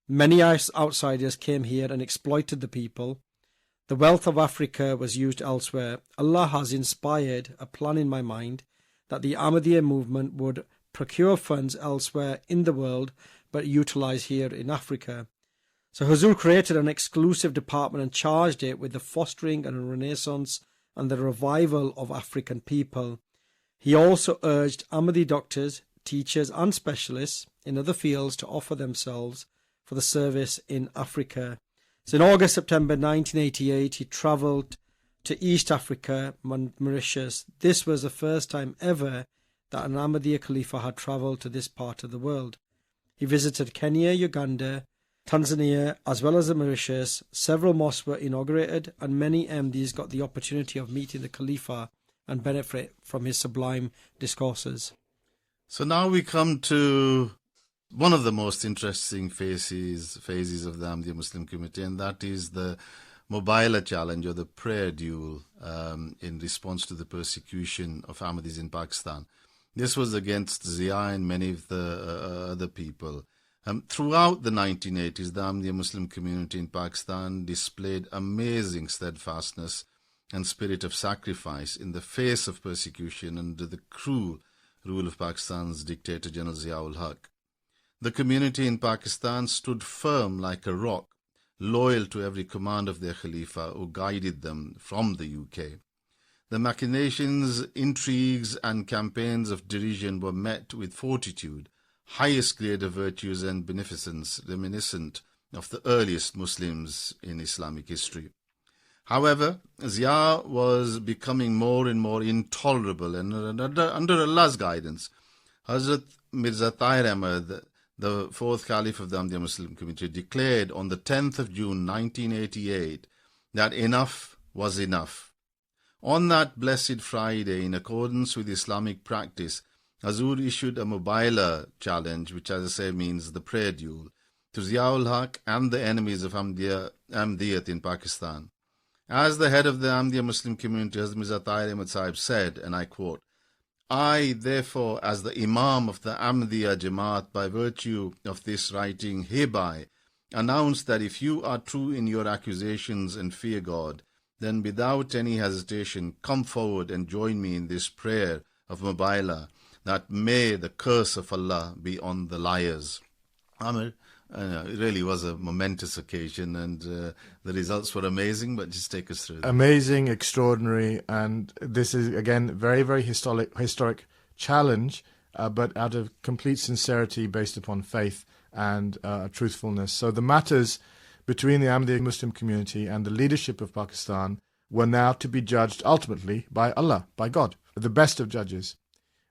Speaker 3: Many outsiders came here and exploited the people. The wealth of Africa was used elsewhere. Allah has inspired a plan in my mind that the Ahmadiyya movement would procure funds elsewhere in the world but utilize here in Africa." So Huzur created an exclusive department and charged it with the fostering and a renaissance and the revival of African people. He also urged Ahmadi doctors, teachers and specialists in other fields to offer themselves for the service in Africa. So in August-September 1988, he travelled to East Africa, Mauritius. This was the first time ever that an Ahmadiyya Khalifa had travelled to this part of the world. He visited Kenya, Uganda, Tanzania, as well as the Mauritius. Several mosques were inaugurated, and many MDs got the opportunity of meeting the Khalifa and benefit from his sublime discourses.
Speaker 1: So now we come to one of the most interesting phases of the Ahmadiyya Muslim community, and that is the Mubailah challenge, or the prayer duel, in response to the persecution of Ahmadis in Pakistan. This was against Zia and many of the other people. Throughout the 1980s, the Ahmadiyya Muslim community in Pakistan displayed amazing steadfastness and spirit of sacrifice in the face of persecution under the cruel rule of Pakistan's dictator General Zia-ul-Haq. The community in Pakistan stood firm like a rock, loyal to every command of their Khalifa who guided them from the UK. The machinations, intrigues and campaigns of derision were met with fortitude, highest grade of virtues and beneficence reminiscent of the earliest Muslims in Islamic history. However, Zia was becoming more and more intolerable, and under Allah's guidance, Hazrat Mirza Tahir Ahmad, the fourth Caliph of the Ahmadiyya Muslim community, declared on the 10th of June 1988 that enough was enough. On that blessed Friday, in accordance with Islamic practice, Hazur issued a Mubailah challenge, which, as I say, means the prayer duel, to Zia-ul-Haq and the enemies of Ahmadiyyat in Pakistan. As the head of the Ahmadiyya Muslim community, Hazrat Mirza Tahir Ahmad Sahib said, and I quote, "I, therefore, as the Imam of the Ahmadiyya Jamaat, by virtue of this writing, hereby announce that if you are true in your accusations and fear God, then without any hesitation come forward and join me in this prayer of Mubailah, that may the curse of Allah be on the liars." Amir, it really was a momentous occasion, and the results were amazing, but just take us through that.
Speaker 2: Amazing, extraordinary, and this is, again, very, very historic challenge, but out of complete sincerity based upon faith and truthfulness. So the matters between the Ahmadiyya Muslim community and the leadership of Pakistan were now to be judged ultimately by Allah, by God, the best of judges.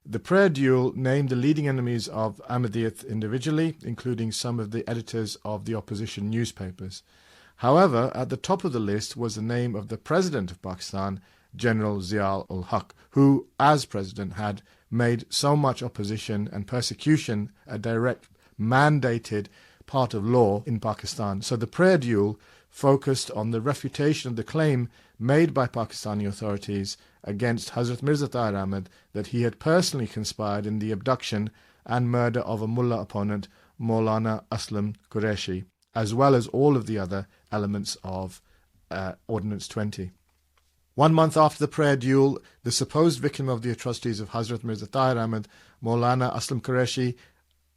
Speaker 2: The prayer duel named the leading enemies of Ahmadiyyat individually, including some of the editors of the opposition newspapers. However, at the top of the list was the name of the President of Pakistan, General Zia-ul-Haq, who, as President, had made so much opposition and persecution a direct mandated part of law in Pakistan. So the prayer duel focused on the refutation of the claim made by Pakistani authorities against Hazrat Mirza Tahir Ahmad that he had personally conspired in the abduction and murder of a mullah opponent, Maulana Aslam Qureshi, as well as all of the other elements of Ordinance 20. 1 month after the prayer duel, the supposed victim of the atrocities of Hazrat Mirza Tahir Ahmad, Maulana Aslam Qureshi,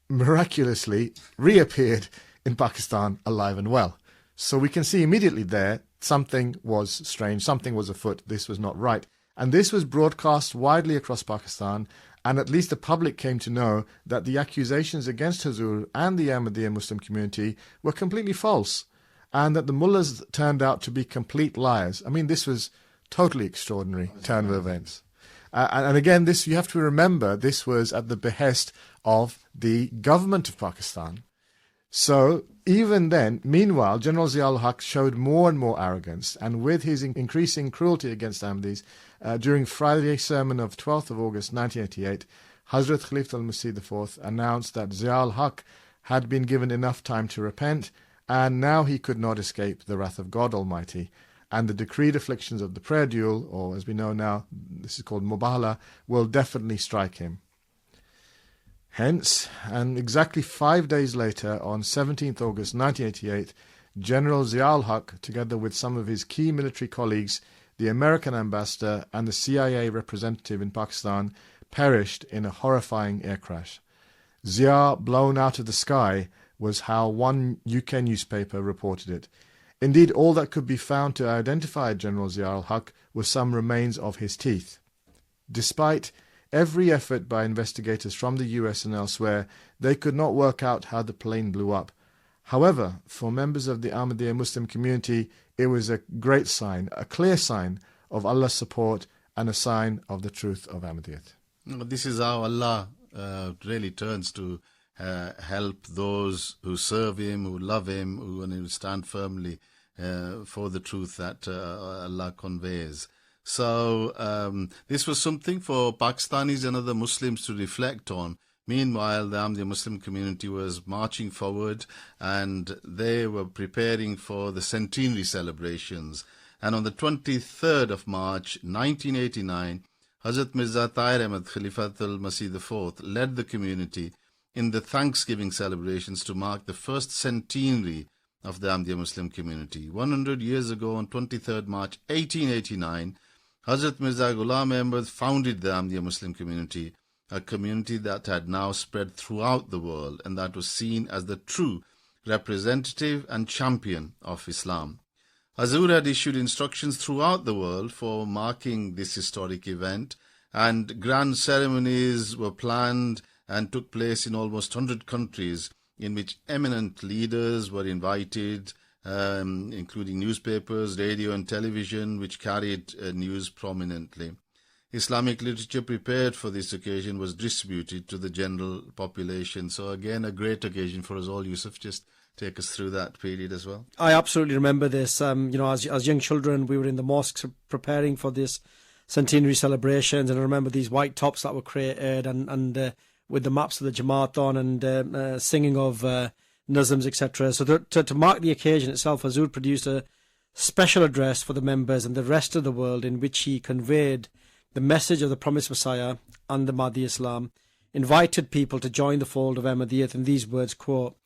Speaker 2: miraculously reappeared in Pakistan alive and well. So we can see immediately there something was strange, something was afoot, this was not right. And this was broadcast widely across Pakistan, and at least the public came to know that the accusations against Hazur and the Ahmadiyya Muslim community were completely false, and that the mullahs turned out to be complete liars. I mean, this was totally extraordinary turn of events. And again, this, you have to remember, this was at the behest of the government of Pakistan. So even then, meanwhile, General Zia-ul-Haq showed more and more arrogance, and with his increasing cruelty against Ahmadis, during Friday's sermon of 12th of August 1988, Hazrat Khalifa al-Masih IV announced that Zia-ul-Haq had been given enough time to repent, and now he could not escape the wrath of God Almighty, and the decreed afflictions of the prayer duel, or as we know now, this is called Mubailah, will definitely strike him. Hence, and exactly 5 days later, on 17th August 1988, General Zia-ul-Haq, together with some of his key military colleagues, the American ambassador and the CIA representative in Pakistan, perished in a horrifying air crash. Zia blown out of the sky was how one UK newspaper reported it. Indeed, all that could be found to identify General Zia-ul-Haq was some remains of his teeth. Despite every effort by investigators from the US and elsewhere, they could not work out how the plane blew up. However, for members of the Ahmadiyya Muslim community, it was a great sign, a clear sign of Allah's support and a sign of the truth of Ahmadiyyat.
Speaker 1: This is how Allah really turns to help those who serve Him, who love Him, who stand firmly for the truth that Allah conveys. So this was something for Pakistanis and other Muslims to reflect on, Meanwhile, the Ahmadiyya Muslim community was marching forward and they were preparing for the centenary celebrations. And on the 23rd of March 1989, Hazrat Mirza Tahir Ahmad Khalifatul Masih IV led the community in the Thanksgiving celebrations to mark the first centenary of the Ahmadiyya Muslim community. 100 years ago, on 23rd March 1889, Hazrat Mirza Ghulam Ahmad founded the Ahmadiyya Muslim community, a community that had now spread throughout the world and that was seen as the true representative and champion of Islam. Hazur had issued instructions throughout the world for marking this historic event, and grand ceremonies were planned and took place in almost 100 countries, in which eminent leaders were invited, including newspapers, radio and television, which carried news prominently. Islamic literature prepared for this occasion was distributed to the general population. So again, a great occasion for us all. Yusuf, just take us through that period as well.
Speaker 3: I absolutely remember this. As young children, we were in the mosques preparing for this centenary celebrations, and I remember these white tops that were created, and with the maps of the Jamaat on, and singing of Nazms, etc. So to mark the occasion itself, Hazur produced a special address for the members and the rest of the world, in which he conveyed the message of the promised Messiah and the Mahdi Islam, invited people to join the fold of Ahmadiyyat in these words, quote,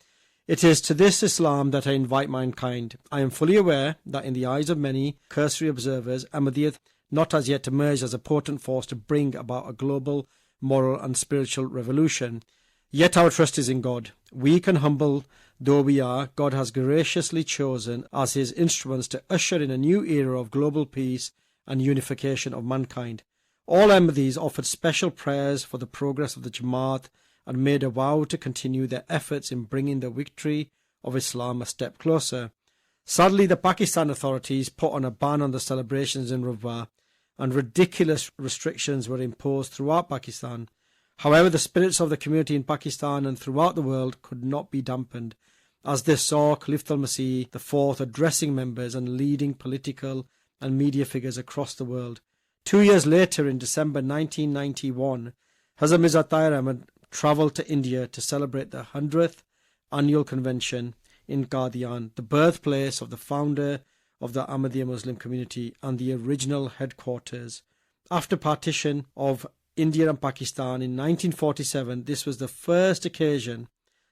Speaker 3: "It is to this Islam that I invite mankind. I am fully aware that in the eyes of many cursory observers, Ahmadiyyat not as yet emerged as a potent force to bring about a global moral and spiritual revolution. Yet our trust is in God. Weak and humble though we are, God has graciously chosen as his instruments to usher in a new era of global peace and unification of mankind. All Ahmadis offered special prayers for the progress of the Jamaat and made a vow to continue their efforts in bringing the victory of Islam a step closer. Sadly, the Pakistan authorities put on a ban on the celebrations in Rabwa, and ridiculous restrictions were imposed throughout Pakistan. However, the spirits of the community in Pakistan and throughout the world could not be dampened, as they saw Khalifatul Masih IV addressing members and leading political and media figures across the world. 2 years later, in December 1991, Hazrat Mirza Tahir Ahmad travelled to India to celebrate the 100th annual convention in Qadian, the birthplace of the founder of the Ahmadiyya Muslim community and the original headquarters. After partition of India and Pakistan in 1947, this was the first occasion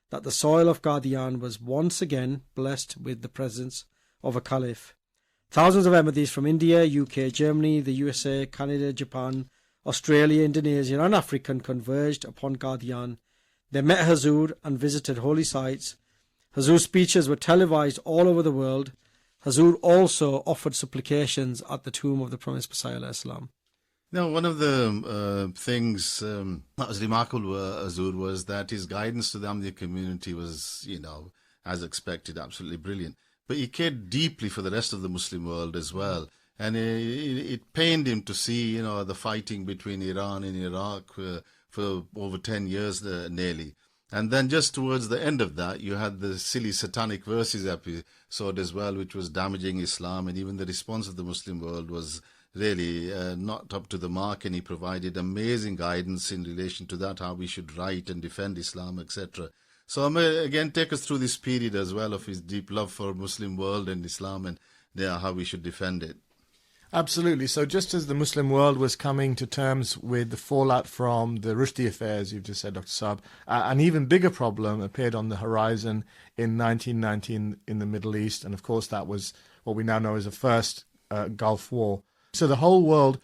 Speaker 3: that the soil of Qadian was once again blessed with the presence of a caliph. Thousands of Ahmadis from India, UK, Germany, the USA, Canada, Japan, Australia, Indonesia and Africa converged upon Qadian. They met Hazur and visited holy sites. Hazur's speeches were televised all over the world. Hazur also offered supplications at the tomb of the promised Messiah Islam.
Speaker 1: Now, one of the things that was remarkable Hazur was that his guidance to the Ahmadiyya community was, as expected, absolutely brilliant. But he cared deeply for the rest of the Muslim world as well. And it pained him to see, the fighting between Iran and Iraq for over 10 years nearly. And then just towards the end of that, you had the silly satanic verses episode as well, which was damaging Islam. And even the response of the Muslim world was really not up to the mark. And he provided amazing guidance in relation to that, how we should write and defend Islam, etc. So Amir, again, take us through this period as well of his deep love for Muslim world and Islam and how we should defend it.
Speaker 2: Absolutely. So just as the Muslim world was coming to terms with the fallout from the Rushdie affairs, you've just said, Dr. Saab, an even bigger problem appeared on the horizon in 1919 in the Middle East. And of course, that was what we now know as the first Gulf War. So the whole world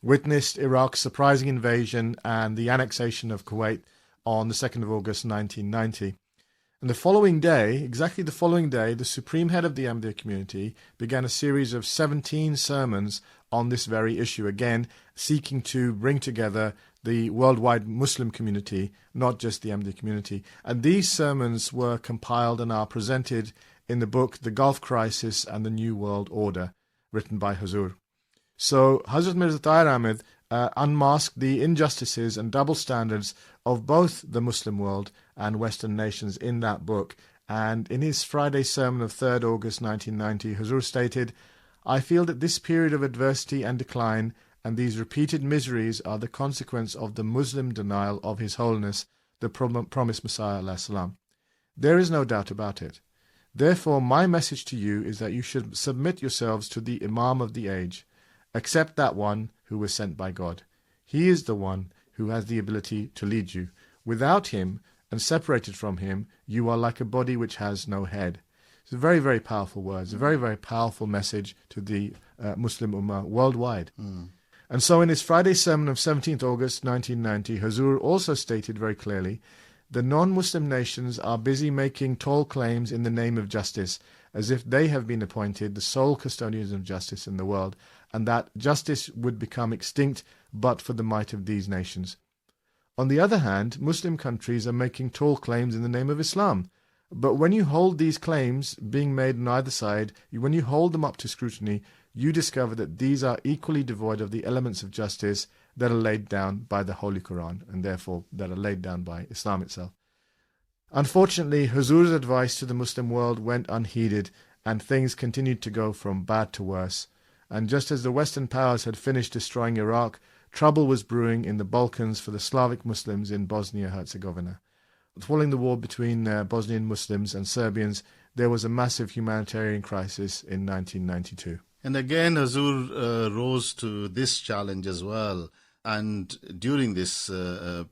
Speaker 2: witnessed Iraq's surprising invasion and the annexation of Kuwait on the 2nd of August 1990. And the following day, exactly the following day, the supreme head of the Ahmadiyya community began a series of 17 sermons on this very issue, again seeking to bring together the worldwide Muslim community, not just the Ahmadiyya community. And these sermons were compiled and are presented in the book The Gulf Crisis and the New World Order, written by Hazur. So Hazrat Mirza Tahir Ahmad unmasked the injustices and double standards of both the Muslim world and Western nations in that book. And in his Friday sermon of 3rd August 1990, Hazur stated, "I feel that this period of adversity and decline and these repeated miseries are the consequence of the Muslim denial of His Holiness, the promised Messiah alayhi salam. There is no doubt about it. Therefore, my message to you is that you should submit yourselves to the Imam of the age. Accept that one who was sent by God. He is the one who has the ability to lead you. Without him, and separated from him, you are like a body which has no head. It's very, very powerful words, a very, very powerful message to the Muslim Ummah worldwide. And so in his Friday sermon of 17th August 1990, Huzur also stated very clearly, the non-Muslim nations are busy making tall claims in the name of justice, as if they have been appointed the sole custodians of justice in the world, and that justice would become extinct but for the might of these nations. On the other hand, Muslim countries are making tall claims in the name of Islam. But when you hold these claims being made on either side, when you hold them up to scrutiny, you discover that these are equally devoid of the elements of justice that are laid down by the Holy Quran, and therefore that are laid down by Islam itself. Unfortunately, Huzur's advice to the Muslim world went unheeded, and things continued to go from bad to worse. And just as the Western powers had finished destroying Iraq, trouble was brewing in the Balkans for the Slavic Muslims in Bosnia-Herzegovina. Following the war between Bosnian Muslims and Serbians, there was a massive humanitarian crisis in 1992.
Speaker 1: And again, Huzur rose to this challenge as well. And during this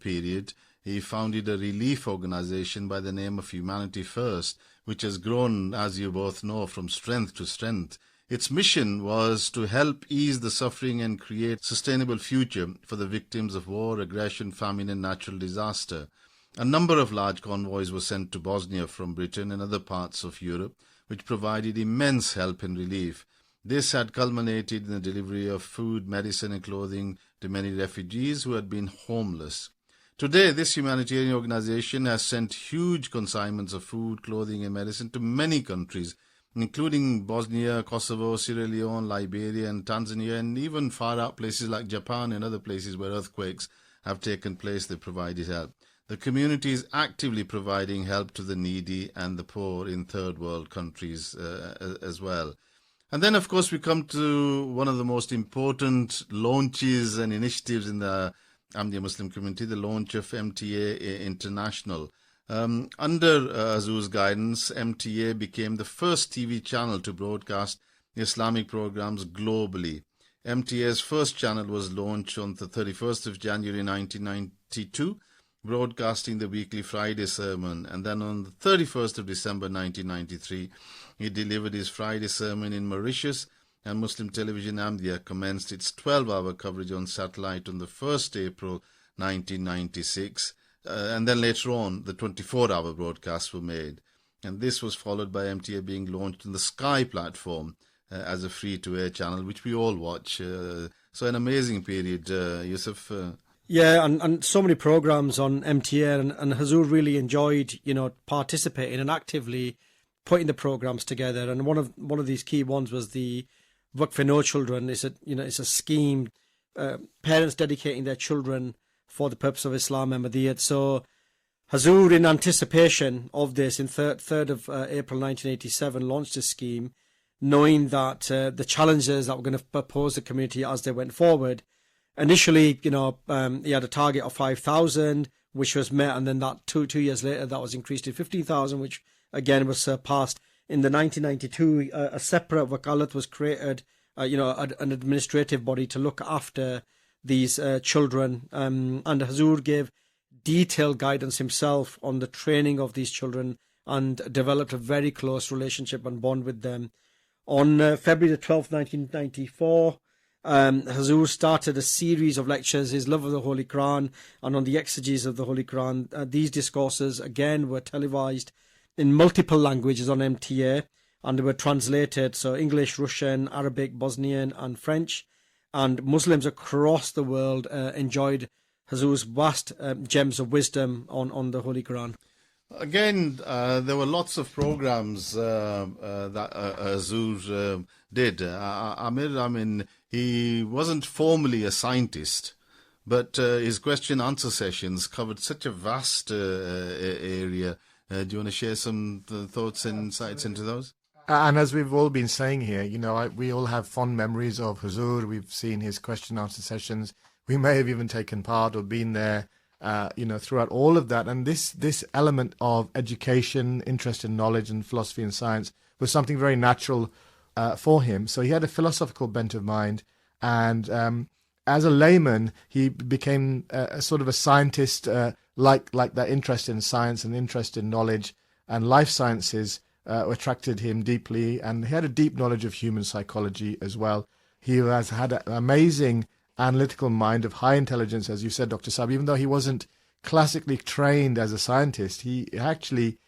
Speaker 1: period, he founded a relief organization by the name of Humanity First, which has grown, as you both know, from strength to strength. Its mission was to help ease the suffering and create a sustainable future for the victims of war, aggression, famine, and natural disaster. A number of large convoys were sent to Bosnia from Britain and other parts of Europe, which provided immense help and relief. This had culminated in the delivery of food, medicine, and clothing to many refugees who had been homeless. Today, this humanitarian organization has sent huge consignments of food, clothing, and medicine to many countries, including Bosnia, Kosovo, Sierra Leone, Liberia, and Tanzania, and even far out places like Japan and other places where earthquakes have taken place. They provided help. The community is actively providing help to the needy and the poor in third world countries as well. And then, of course, we come to one of the most important launches and initiatives in the Ahmadiyya Muslim community, the launch of MTA International. Under Huzur's guidance, MTA became the first TV channel to broadcast Islamic programs globally. MTA's first channel was launched on the 31st of January 1992, broadcasting the weekly Friday sermon, and then on the 31st of December 1993, he delivered his Friday sermon in Mauritius, and Muslim television Ahmadiyya commenced its 12-hour coverage on satellite on the 1st April 1996, and then later on, the 24-hour broadcasts were made. And this was followed by MTA being launched on the Sky platform as a free-to-air channel, which we all watch. So an amazing period, Yusuf.
Speaker 3: Yeah, and so many programs on MTA, and Huzur really enjoyed, participating and actively putting the programs together. And one of these key ones was the Work for No Children. It's a scheme, parents dedicating their children for the purpose of Islam Ahmadiyya. So Huzur, in anticipation of this, in 3rd of April 1987, launched a scheme, knowing that the challenges that were going to pose the community as they went forward. Initially, he had a target of 5,000, which was met, and then that two years later, that was increased to 15,000, which again was surpassed. In the 1992, a separate wakalat was created, an administrative body to look after these children, and Huzur gave detailed guidance himself on the training of these children and developed a very close relationship and bond with them. On February the 12th, 1994, Huzur started a series of lectures, his love of the Holy Quran and on the exegesis of the Holy Quran. These discourses, again, were televised in multiple languages on MTA, and they were translated, so English, Russian, Arabic, Bosnian, and French. And Muslims across the world enjoyed Huzur's vast gems of wisdom on the Holy Quran.
Speaker 1: Again, there were lots of programs that Huzur did. Amir, he wasn't formally a scientist, but his question-answer sessions covered such a vast area. Do you want to share some thoughts and insights into those?
Speaker 2: And as we've all been saying here, we all have fond memories of Huzur. We've seen his question-answer sessions. We may have even taken part or been there. throughout all of that. And this element of education, interest in knowledge and philosophy and science was something very natural for him. So he had a philosophical bent of mind, and as a layman, he became a sort of a scientist, like that interest in science and interest in knowledge and life sciences attracted him deeply, and he had a deep knowledge of human psychology as well. He has had an amazing analytical mind of high intelligence, as you said, Dr. Saab. Even though he wasn't classically trained as a scientist, he actually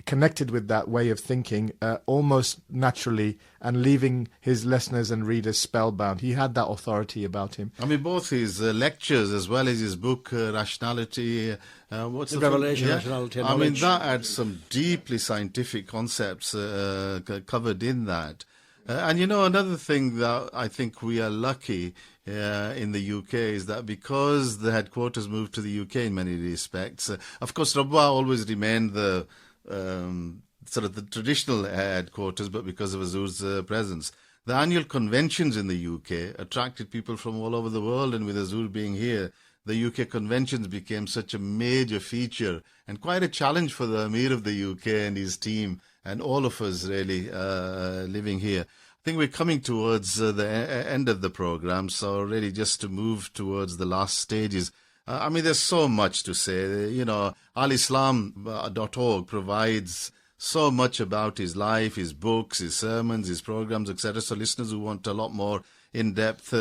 Speaker 2: connected with that way of thinking almost naturally, and leaving his listeners and readers spellbound. He had that authority about him.
Speaker 1: I mean, both his lectures as well as his book, Rationality. What's the
Speaker 3: Revelation,
Speaker 1: yeah?
Speaker 3: Rationality and
Speaker 1: I mean,
Speaker 3: Knowledge.
Speaker 1: that had some deeply scientific concepts covered in that. And another thing that I think we are lucky in the UK is that because the headquarters moved to the UK in many respects, of course, Rabwa always remained the sort of the traditional headquarters, but because of Azur's presence. The annual conventions in the UK attracted people from all over the world, and with Azur being here, the UK conventions became such a major feature and quite a challenge for the Amir of the UK and his team and all of us really living here. I think we're coming towards the end of the program, so really just to move towards the last stages. I mean, there's so much to say. alislam.org provides so much about his life, his books, his sermons, his programs, etc. So listeners who want a lot more in-depth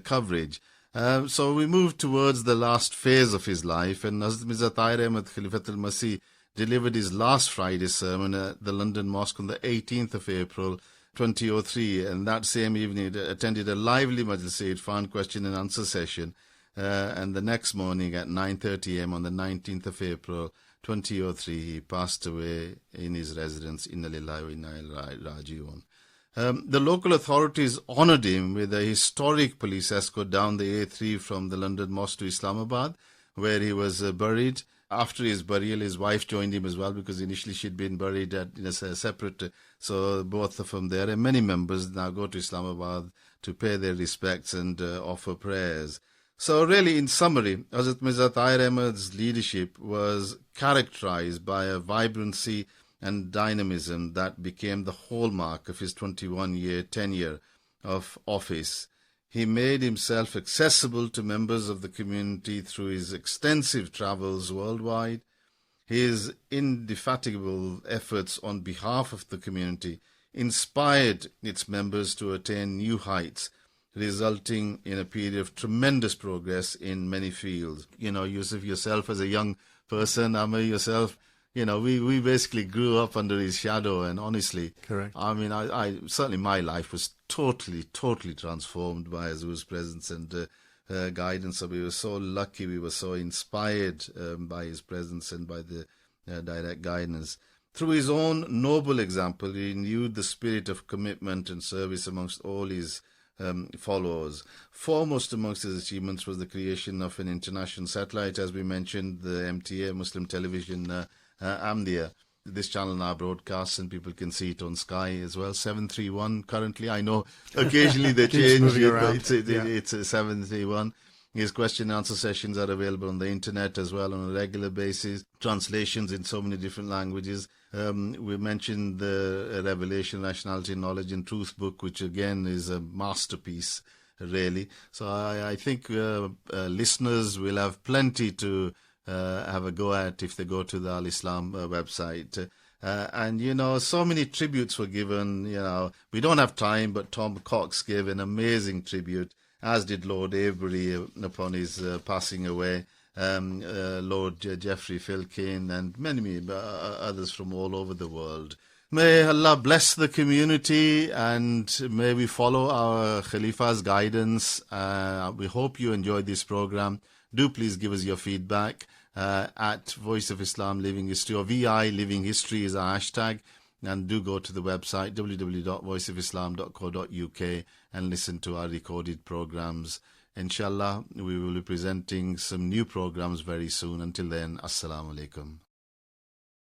Speaker 1: coverage. So we move towards the last phase of his life, and Hazrat Mirza Tahir Ahmad Khalifatul Masih delivered his last Friday sermon at the London Mosque on the 18th of April 2003, and that same evening attended a lively Majlis Irfan question and answer session, and the next morning at 9:30 a.m. on the 19th of April 2003, he passed away in his residence in Inna Lillahi wa Inna Ilaihi Raji'un. The local authorities honoured him with a historic police escort down the A3 from the London Mosque to Islamabad, where he was buried. After his burial, his wife joined him as well, because initially she'd been buried in a separate, so both of them there. And many members now go to Islamabad to pay their respects and offer prayers. So really, in summary, Hazrat Mirza Tahir Ahmad's leadership was characterized by a vibrancy and dynamism that became the hallmark of his 21-year tenure of office. He made himself accessible to members of the community through his extensive travels worldwide. His indefatigable efforts on behalf of the community inspired its members to attain new heights, resulting in a period of tremendous progress in many fields. Yusuf, yourself as a young person, Amir, yourself, we basically grew up under his shadow, and honestly,
Speaker 2: correct.
Speaker 1: I mean, I certainly my life was totally transformed by Azur's presence and guidance. So we were so lucky, we were so inspired by his presence and by the direct guidance. Through his own noble example, he renewed the spirit of commitment and service amongst all his followers. Foremost amongst his achievements was the creation of an international satellite, as we mentioned, the MTA, Muslim Television Ahmadiyya. This channel now broadcasts, and people can see it on Sky as well. 731 currently. I know occasionally they change it, but it's a 731. His question and answer sessions are available on the internet as well on a regular basis. Translations in so many different languages. We mentioned the Revelation, Rationality, Knowledge and Truth book, which again is a masterpiece, really. So I think listeners will have plenty to have a go at if they go to the Al-Islam website. And, so many tributes were given. We don't have time, but Tom Cox gave an amazing tribute, as did Lord Avebury upon his passing away, Lord Geoffrey Filkin, and many others from all over the world. May Allah bless the community, and may we follow our Khalifa's guidance. We hope you enjoyed this program. Do please give us your feedback at Voice of Islam Living History, or VI Living History is our hashtag. And do go to the website www.voiceofislam.co.uk and listen to our recorded programs. Inshallah, we will be presenting some new programs very soon. Until then, Assalamu alaikum.